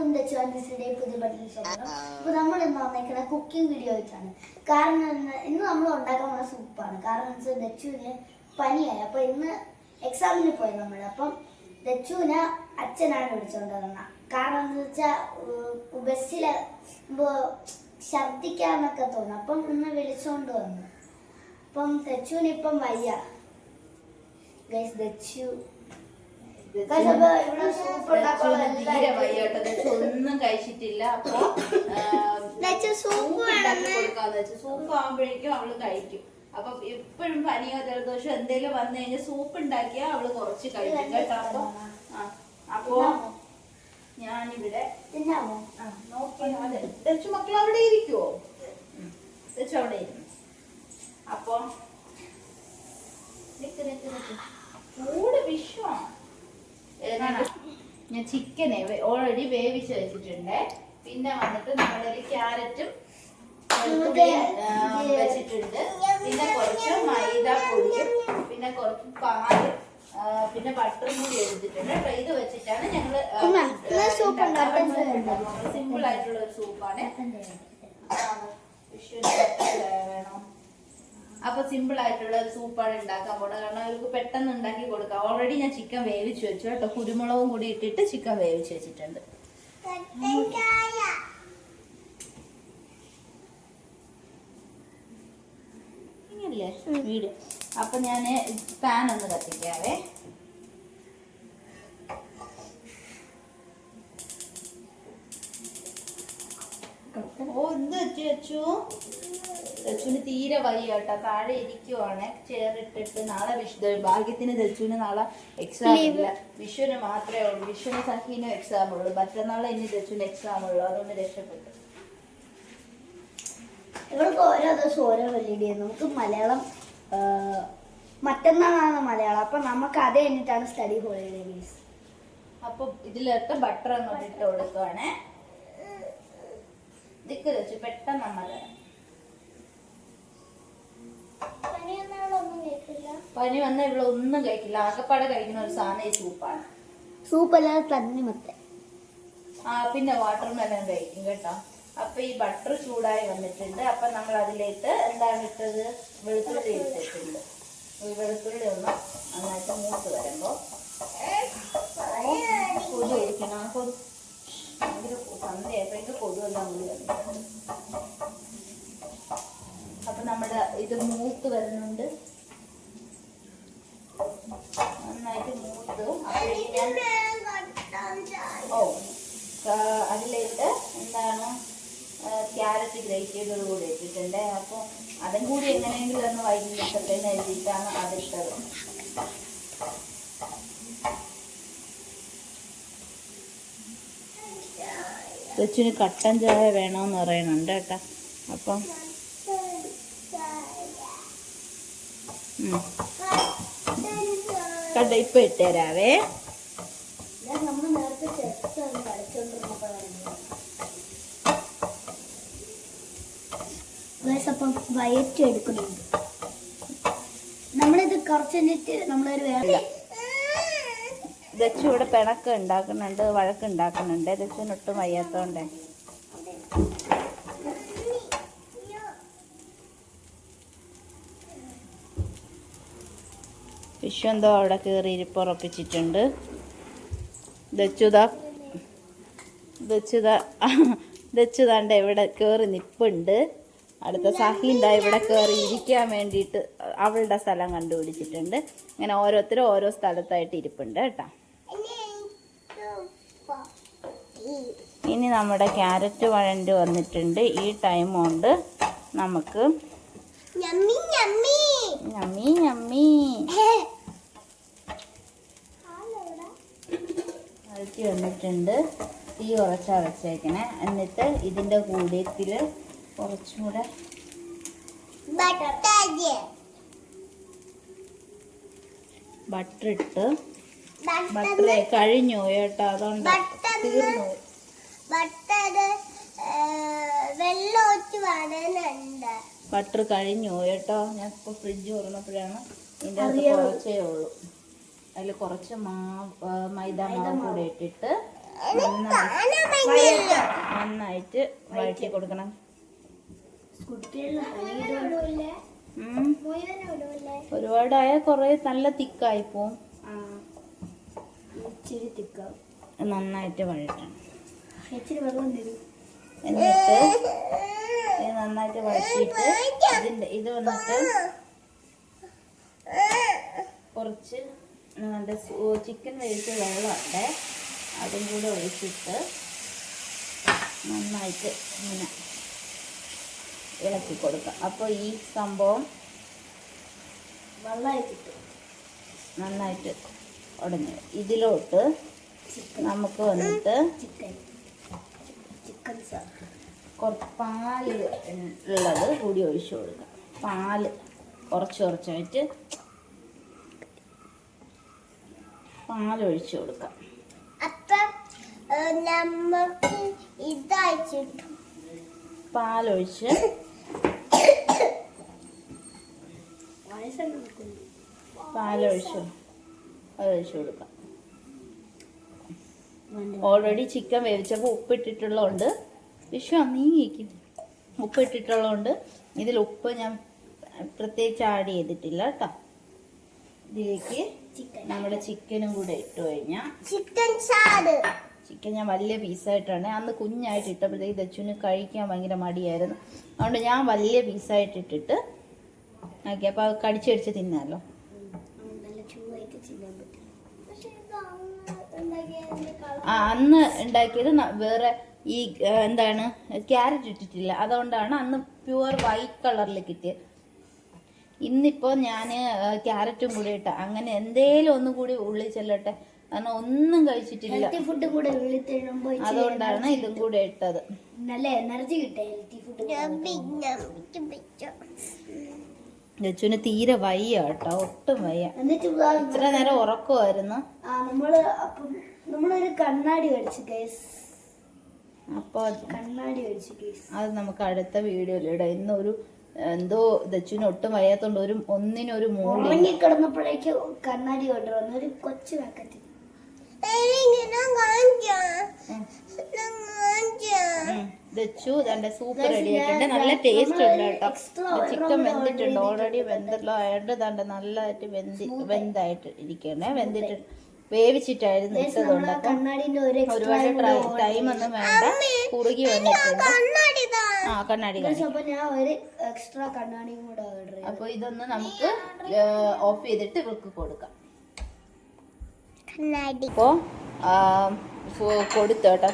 എല്ലാവർക്കും പുതിയ ബട്ടൺ സ്വാഗതം. അപ്പോൾ നമ്മൾ ഇന്ന് വന്നേക്കുന്ന കുക്കിംഗ് വീഡിയോ ആയിട്ടാണ്. കാരണം ഇന്ന് നമ്മൾ ഉണ്ടാക്കാൻ പോകുന്ന സൂപ്പാണ്. കാരണം എന്ന് വെച്ചാൽ ദച്ചുവിന് പനിയായി. അപ്പോൾ ഇന്ന് എക്സാമിന് പോയി നമ്മൾ. അപ്പം ദച്ചുവിനെ അച്ഛനാണ് വിളിച്ചുകൊണ്ട് വന്നത്. കാരണം എന്ന് വെച്ചാൽ ബസ്സിൽ ഛർദ്ദിക്കാന്നൊക്കെ തോന്നും. അപ്പം ഇന്ന് വിളിച്ചുകൊണ്ട് വന്നു. അപ്പം ദച്ചുവിന് ഇപ്പം വയ്യ. ദച്ചു ഒന്നും കഴിച്ചിട്ടില്ല. അപ്പൊ സൂപ്പ് ആകുമ്പോഴേക്കും അവള് കഴിക്കും. അപ്പൊ എപ്പോഴും പനിയോ ജലദോഷം എന്തെങ്കിലും വന്നു കഴിഞ്ഞാൽ സൂപ്പ് ഉണ്ടാക്കിയാൽ അവള് കുറച്ച് കഴിക്കും കേട്ടോ. അപ്പൊ ഞാനിവിടെ നോക്കി മക്കൾ അവിടെ ഇരിക്കുവോ? അവിടെ ഇരുന്നു. അപ്പൊ ചൂട് വിഷമാണ്. ഞാൻ ചിക്കനെ ഓൾറെഡി വേവിച്ച് വെച്ചിട്ടുണ്ട്. പിന്നെ വന്നിട്ട് നമ്മുടെ ക്യാരറ്റും വെച്ചിട്ടുണ്ട്. പിന്നെ കുറച്ച് മൈദ പൊടിയും പിന്നെ കുറച്ച് പാല് പിന്നെ ബട്ടറും കൂടി എടുത്തിട്ടുണ്ട്. അപ്പൊ ഇത് വെച്ചിട്ടാണ് ഞങ്ങള് സിമ്പിൾ ആയിട്ടുള്ള ഒരു സൂപ്പാണ്. വേണോ? അപ്പൊ സിമ്പിൾ ആയിട്ടുള്ള ഒരു സൂപ്പാണ് ഉണ്ടാക്കാൻ പോണത്. കാരണം അവർക്ക് പെട്ടെന്ന് ഉണ്ടാക്കി കൊടുക്കാം. ഓൾറെഡി ഞാൻ ചിക്കൻ വേവിച്ച് വെച്ചു കേട്ടോ. കുരുമുളകും കൂടി ഇട്ടിട്ട് ചിക്കൻ വേവിച്ച് വെച്ചിട്ടുണ്ട്. ഇങ്ങനല്ലേ വീട്. അപ്പൊ ഞാൻ പാൻ ഒന്ന് കത്തിക്കാവേ. ഓ എന്ത് വെച്ചു ദച്ചുവിന് തീരെ വയ്യ കേട്ടോ. താഴെ ഇരിക്കുവാണ് ചേറിട്ടിട്ട്. നാളെ ഭാഗ്യത്തിന് ദച്ചുവിന് നാളെ എക്സാം ഇല്ല. വിഷുവിന് മാത്രമേ ഉള്ളൂ. വിഷുവിന് സഹീനും എക്സാം ഉള്ളൂ. മറ്റന്നാളെ ഇനി ദച്ചുവിന് എക്സാം ഉള്ളൂ. അതുകൊണ്ട് രക്ഷപ്പെട്ടു. ഇവർക്ക് ഓരോ ദിവസം ഓരോ വെല്ലുവിളി. നമുക്ക് മലയാളം മറ്റന്നാളാണ് മലയാളം. അപ്പൊ നമുക്ക് അത് കഴിഞ്ഞിട്ടാണ് സ്റ്റഡി ഹോളിഡേ. അപ്പൊ ഇതിലോട്ട് ബട്ടർ അങ്ങോട്ട് ഇട്ട് കൊടുക്കുവാണ്. ദിക്ക് വെച്ച് പെട്ടെന്ന് നമ്മൾ പനി വന്ന ഇവിടെ ഒന്നും കഴിക്കില്ല. ആകപ്പാടെ കഴിക്കുന്ന ഒരു സാധനം ഈ സൂപ്പാണ്. സൂപ്പ് അല്ലാതെ തണ്ണിമത്തൻ പിന്നെ വാട്ടർ മെലൺ കഴിക്കും കേട്ടോ. അപ്പൊ ഈ ബട്ടർ ചൂടായി വന്നിട്ടുണ്ട്. അപ്പൊ നമ്മൾ അതിലേക്ക് എന്താണ് ഇട്ടത്? വെളുത്തുള്ളി ഇട്ടിട്ടുണ്ട്. ഈ വെളുത്തുള്ളി ഒന്ന് നന്നായിട്ട് മൂത്ത് വരുമ്പോ കൊതു ഒഴിക്കണം. ഭയങ്കര സന്ധ്യയായപ്പോഴേക്ക് കൊതുവെല്ലാം കൂടി വന്നിട്ടുണ്ട്. അപ്പൊ നമ്മുടെ ഇത് മൂത്ത് വരുന്നുണ്ട്. നന്നായിട്ട് മൂത്ത്. അതിലേക്ക് എന്താണ് ക്യാരറ്റ് ഗ്രേറ്റ് ചെയ്തത് കൂടി ഇട്ടിട്ടുണ്ട്. അപ്പൊ അതും കൂടി എങ്ങനെയെങ്കിലും ഒന്ന് വൈകിട്ടത്തേന്ന് എഴുതിയിട്ടാണ് അതിട്ടത്. കൊച്ചിന് കട്ടൻ ചായ വേണമെന്ന് പറയുന്നുണ്ട് കേട്ടോ. അപ്പം കണ്ട ഇപ്പൊ ഇട്ടുതരാവേ. അപ്പം വയറ്റി എടുക്കുന്നുണ്ട്. നമ്മളിത് കുറച്ച് കഴിഞ്ഞിട്ട് നമ്മളൊരു വേറെ ദച്ചു ഇവിടെ പിണക്ക് ഉണ്ടാക്കുന്നുണ്ട്, വഴക്കുണ്ടാക്കുന്നുണ്ട്. ദച്ചുവിനൊട്ടും വയ്യാത്തോണ്ടേ. വിഷു എന്തോ അവിടെ കയറി ഇരിപ്പുറപ്പിച്ചിട്ടുണ്ട്. ദച്ചുതാണ്ട ഇവിടെ കയറി നിപ്പുണ്ട്. അടുത്ത സഹീന്താ ഇവിടെ കയറി ഇരിക്കാൻ വേണ്ടിയിട്ട് അവളുടെ സ്ഥലം കണ്ടുപിടിച്ചിട്ടുണ്ട്. ഇങ്ങനെ ഓരോരുത്തരും ഓരോ സ്ഥലത്തായിട്ട് ഇരിപ്പുണ്ട് കേട്ടോ. ഇനി നമ്മുടെ ക്യാരറ്റ് വഴണ്ട് വന്നിട്ടുണ്ട്. ഈ ടൈം കൊണ്ട് നമുക്ക് അരട്ടി വന്നിട്ടുണ്ട്. തീ കുറച്ചാ വെച്ചേക്കണേ. എന്നിട്ട് ഇതിൻ്റെ കൂടത്തിൽ കുറച്ചുകൂടെ ബട്ടർ ഇട്ട്. ബട്ടർ കഴിഞ്ഞു കേട്ടോ. അതുകൊണ്ട് തീർന്നു. ബട്ടർ കഴിഞ്ഞു കേട്ടോ. ഞാൻ ഇപ്പോൾ ഫ്രിഡ്ജ് തുറന്നപ്പോഴാണ് ഇതിൻ്റെ അകത്ത് കുറച്ചേ ഉള്ളൂ. അതിൽ കുറച്ച് മൈദ മാവ് കൂടെ ഇട്ടിട്ട് നന്നായിട്ട് വഴറ്റി കൊടുക്കണം. ഒരുപാടായ കുറെ നല്ല തിക്കായി പോവും. ഇച്ചിരി തിക്കാവും. നന്നായിട്ട് വഴറ്റണം. ഇച്ചിരി വെള്ളം തരും. എന്നിട്ട് ഇത് നന്നായിട്ട് വഴറ്റിയിട്ട് ഇത് വന്നിട്ട് കുറച്ച് നല്ല ചിക്കൻ വേവിച്ച വെള്ളമുണ്ട്, അതും കൂടെ ഒഴിച്ചിട്ട് നന്നായിട്ട് ഇങ്ങനെ ഇളക്കി കൊടുക്കാം. അപ്പോൾ ഈ സംഭവം നന്നായിട്ട് ഉടഞ്ഞു. ഇതിലോട്ട് നമുക്ക് വന്നിട്ട് കുറച്ച് പാല് ഉള്ളത് കൂടി ഒഴിച്ചു കൊടുക്കാം. പാല് കുറച്ചായിട്ട് പാലൊഴിച്ചു കൊടുക്കാം. പാലൊഴിച്ച് ഒഴിച്ചു കൊടുക്കാം. Already chicken വേവിച്ചപ്പോൾ ഉപ്പിട്ടിട്ടുള്ളതുകൊണ്ട് നീങ്ങിക്കും. ഉപ്പിട്ടിട്ടുള്ളതുകൊണ്ട് ഇതിൽ ഉപ്പ് ഞാൻ പ്രത്യേകിച്ച് ആഡ് ചെയ്തിട്ടില്ല കേട്ടോ. ഇതിലേക്ക് നമ്മുടെ ചിക്കനും കൂടെ ഇട്ട് കഴിഞ്ഞാൽ ചിക്കൻ ഞാൻ വലിയ പീസായിട്ടാണ് അന്ന് കുഞ്ഞായിട്ട് ഇട്ടപ്പോഴത്തേക്ക് ദച്ചുവിന് കഴിക്കാൻ ഭയങ്കര മടിയായിരുന്നു. അതുകൊണ്ട് ഞാൻ വലിയ പീസായിട്ട് ഇട്ടിട്ട് ആക്കി. അപ്പോൾ അത് കടിച്ചടിച്ച് തിന്നാമല്ലോ. അന്ന് ഉണ്ടാക്കിയത് വേറെ ഈ എന്താണ് ക്യാരറ്റ് ഇട്ടിട്ടില്ല, അതുകൊണ്ടാണ് അന്ന് പ്യുവർ വൈറ്റ് കളറിൽ കിട്ടിയത്. ഇന്നിപ്പോൾ ഞാൻ ക്യാരറ്റും കൂടി ഇട്ട അങ്ങനെ എന്തേലും ഒന്നും കൂടി ഉള്ളിൽ ചെല്ലട്ടെ, കാരണം ഒന്നും കഴിച്ചിട്ടില്ല, അതുകൊണ്ടാണ് ഇതും കൂടെ ഇട്ടത്. നല്ല എനർജി കിട്ടും ഹെൽത്തി ഫുഡ്. ലച്ചുവിന് തീരെ വയ്യ കേട്ടോ, ഒട്ടും വയ്യ. ഇത്ര നേരം ഉറക്കമായിരുന്നു. നമ്മളൊരു കണ്ണാടി മേടിച്ചു ഗൈസ്. അപ്പോൾ കണ്ണാടി മേടിച്ചു ഗൈസ്, അത് നമുക്ക് അടുത്ത വീഡിയോയിൽ ഇടാം. ഇന്നൊരു എന്തോ ദച്ചുവിന് ഒട്ടും വയ്യാത്തോണ്ട് ഒന്നിനൊരു മൂടി കിടന്നപ്പോഴേക്കും കണ്ണാടി കൊണ്ടുവന്നു ഒരു കൊച്ചു പാക്കറ്റ്. ദച്ചു തന്റെ സൂപ്പ് റെഡി ആയിട്ടുണ്ട്. നല്ല ടേസ്റ്റ് ഉണ്ട് കേട്ടോ. ചിക്കൻ വെന്തിട്ടുണ്ട്, ഓൾറെഡി വെന്തല്ലായിട്ട് തന്റെ നല്ലതായിട്ട് വെന്തായിട്ട് ഇരിക്കണേ. വെന്തിട്ട് വേവിച്ചിട്ടായിരുന്നു ഇട്ടതുകൊണ്ട് ഒരുപാട് ടൈം ഒന്നും വേണ്ട, കുറുകി വന്നിട്ടുണ്ട്. കണ്ണാടി അപ്പൊ ഇതൊന്ന് നമുക്ക് ഓഫ് ചെയ്തിട്ട് ഇവർക്ക് കൊടുക്കാം. ഇപ്പോ കൊടുത്തു കേട്ടോ.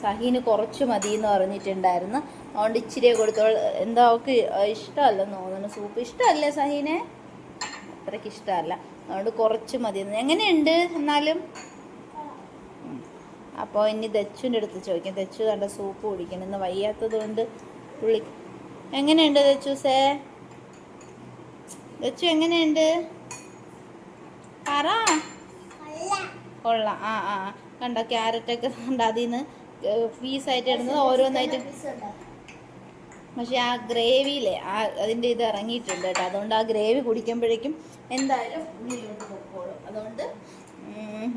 സഹീന് കുറച്ച് മതി എന്ന് പറഞ്ഞിട്ടുണ്ടായിരുന്നു, അതുകൊണ്ട് ഇച്ചിരി കൊടുത്തു. എന്താ അവൾക്ക് ഇഷ്ടമല്ലെന്ന് തോന്നുന്നു സൂപ്പ്. ഇഷ്ടമല്ലേ സഹീനെ? അത്രയ്ക്ക് ഇഷ്ടമല്ല, അതുകൊണ്ട് കുറച്ച് മതി. എങ്ങനെയുണ്ട് എന്നാലും? അപ്പോൾ ഇനി ദച്ചുവിൻ്റെ അടുത്ത് ചോദിക്കാം. ദച്ചു കണ്ട സൂപ്പ് കുടിക്കണം, ഇന്ന് വയ്യാത്തത് കൊണ്ട് പുള്ളി. എങ്ങനെയുണ്ട് ദച്ചുസേ? ദച്ചു എങ്ങനെയുണ്ട് പറ. കൊള്ളാം. കണ്ട ക്യാരറ്റൊക്കെ കണ്ട അതിൽ നിന്ന് പീസായിട്ട് ഇടുന്നത് ഓരോന്നായിട്ട്. പക്ഷെ ആ ഗ്രേവിയിലെ അതിൻ്റെ ഇത് ഇറങ്ങിയിട്ടുണ്ട് കേട്ടോ, അതുകൊണ്ട് ആ ഗ്രേവി കുടിക്കുമ്പോഴേക്കും എന്തായാലും ഉള്ളിലോട്ട് പൊക്കോളും. അതുകൊണ്ട്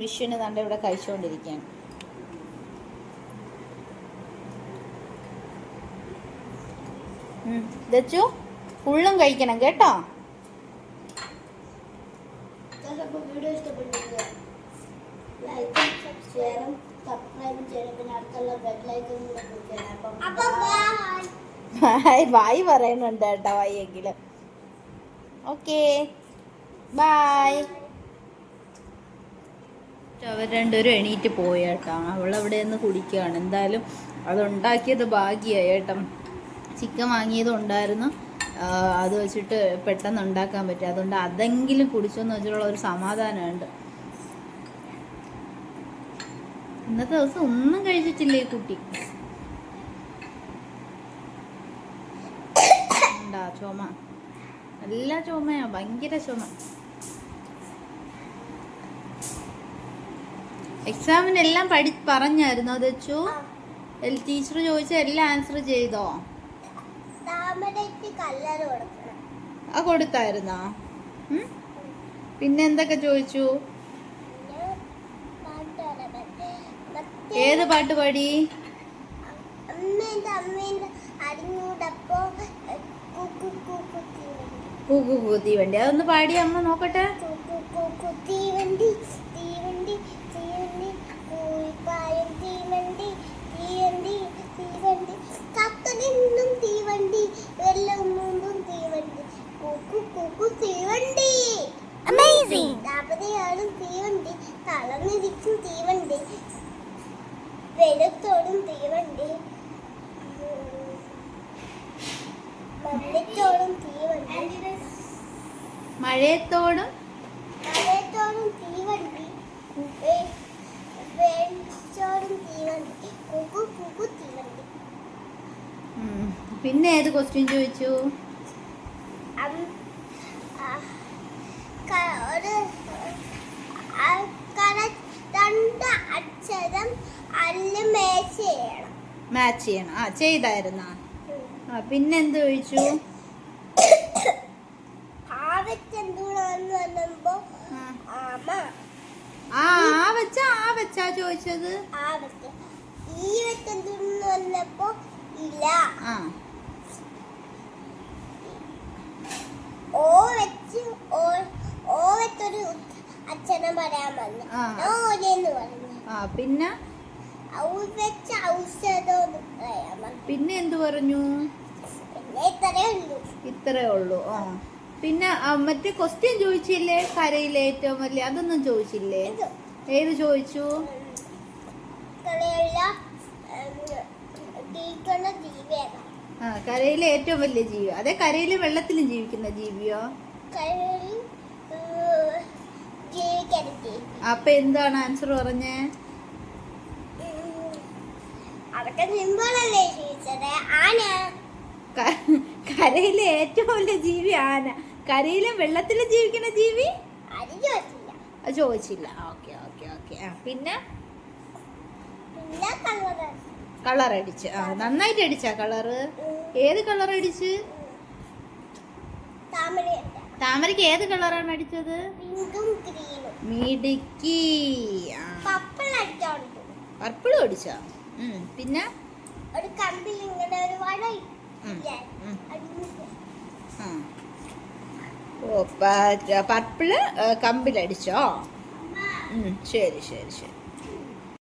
വിഷുവിന് തണ്ട ഇവിടെ കഴിച്ചുകൊണ്ടിരിക്കുകയാണ്. ദച്ചു ഫുള്ളും കഴിക്കണം കേട്ടോ. വീഡിയോ ഇഷ്ടപ്പെട്ടില്ല ലൈക്കും ഷെയറും സബ്സ്ക്രൈബും ചെയ്യണം. പിന്നെ അടുത്തുള്ള ബെൽ ഐക്കൺ കൂടെ ക്ലിക്ക് ചെയ്യണം. ബായ് പറയുന്നുണ്ട് കേട്ടോ, വയ്യെങ്കിലും. Okay bye. അവർ രണ്ടുപേരും എണീറ്റ് പോയി കേട്ടോ. അവളവിടെ നിന്ന് കുടിക്കുകയാണ്. എന്തായാലും അതുണ്ടാക്കിയത് ഭാഗ്യമായി കേട്ടോ. ചിക്കൻ വാങ്ങിയത് ഉണ്ടായിരുന്നു, അത് വെച്ചിട്ട് പെട്ടെന്ന് ഉണ്ടാക്കാൻ പറ്റും. അതുകൊണ്ട് അതെങ്കിലും കുടിച്ചെന്ന് വെച്ചിട്ടുള്ള ഒരു സമാധാനമുണ്ട്. ഇന്നത്തെ ദിവസം ഒന്നും കഴിച്ചിട്ടില്ലേ കുട്ടി? ഉണ്ടാ ചുമ, നല്ല ചുമയാ, ഭയങ്കര ചുമ. എക്സാമിന് എല്ലാം പറഞ്ഞായിരുന്നോ ദച്ചു? ടീച്ചർ ചോദിച്ച എല്ലാം ആൻസർ ചെയ്തോ? കൊടുത്തായിരുന്നോ? പിന്നെ എന്തൊക്കെ ചോദിച്ചു? ഏത് പാട്ട് പാടി? കൂക്കു തീവണ്ടി. അതൊന്ന് പാടി അമ്മ നോക്കട്ടെ. തീവണ്ടി തീവണ്ടി തീവണ്ടി കൂയിപ്പായും തീവണ്ടി തീവണ്ടി തീവണ്ടി കത്തനിന്നും തീവണ്ടി വെള്ളം മുമ്പും തീവണ്ടി കൂക്കു കൂക്കു തീവണ്ടി. അമേസിംഗ്. രാപതിയാടും തീവണ്ടി തളർന്നിരിക്കും തീവണ്ടി വെളുത്തോടും തീവണ്ടി മഞ്ഞത്തോടും തീവണ്ടി മഴയത്തോടും മഴയത്തോടും തീവണ്ടി വെളിച്ചോടും തീവണ്ടി കുക്കു കുക്കു തീവണ്ടി. പിന്നെ ഏത് ക്വസ്റ്റ്യൻ ചോദിച്ചു? രണ്ട് അക്ഷരം അല്ല മാച്ച് ചെയ്യണം. ചെയ്തായിരുന്നാ? പിന്നെന്ത് ചോദിച്ചു? വെച്ചാ ചോദിച്ചത്. ഇല്ല. ഓ വെച്ചൊരു അച്ഛനും പറയാൻ പറഞ്ഞു. പിന്നെ പിന്നെ എന്ത് പറഞ്ഞു? ഇത്രേ ഉള്ളൂ. പിന്നെ മറ്റേ ക്വസ്റ്റ്യൻ ചോദിച്ചില്ലേ? കരയിലെ ഏറ്റവും വലിയ അതൊന്നും ചോദിച്ചില്ലേ? ഏത് ചോദിച്ചു? കരയിലെ ഏറ്റവും വലിയ ജീവി. അതെ, കരയിലും വെള്ളത്തിലും ജീവിക്കുന്ന ജീവിയോ? അപ്പൊ എന്താണ് ആൻസർ പറഞ്ഞേ? കരയിലെ ഏറ്റവും വലിയ ജീവി ആന. കരയിലും വെള്ളത്തിലും ജീവിക്കുന്ന ജീവി അത് ചോദിച്ചില്ല. Okay okay okay. പിന്നെ കളർ അടിച്ച്. നന്നായിട്ട് അടിച്ചാ കളറ്? ഏത് കളർ അടിച്ച്? താമരക്ക് ഏത് കളറാണ് അടിച്ചത്? മിടുക്കി. പർപ്പിളും അടിച്ചോ? പിന്നെ ഒരു കമ്പിൽ ഇങ്ങനെ ഒരു വട. പർപ്പിള് കമ്പിലടിച്ചോ? ശരി ശരി ശരി.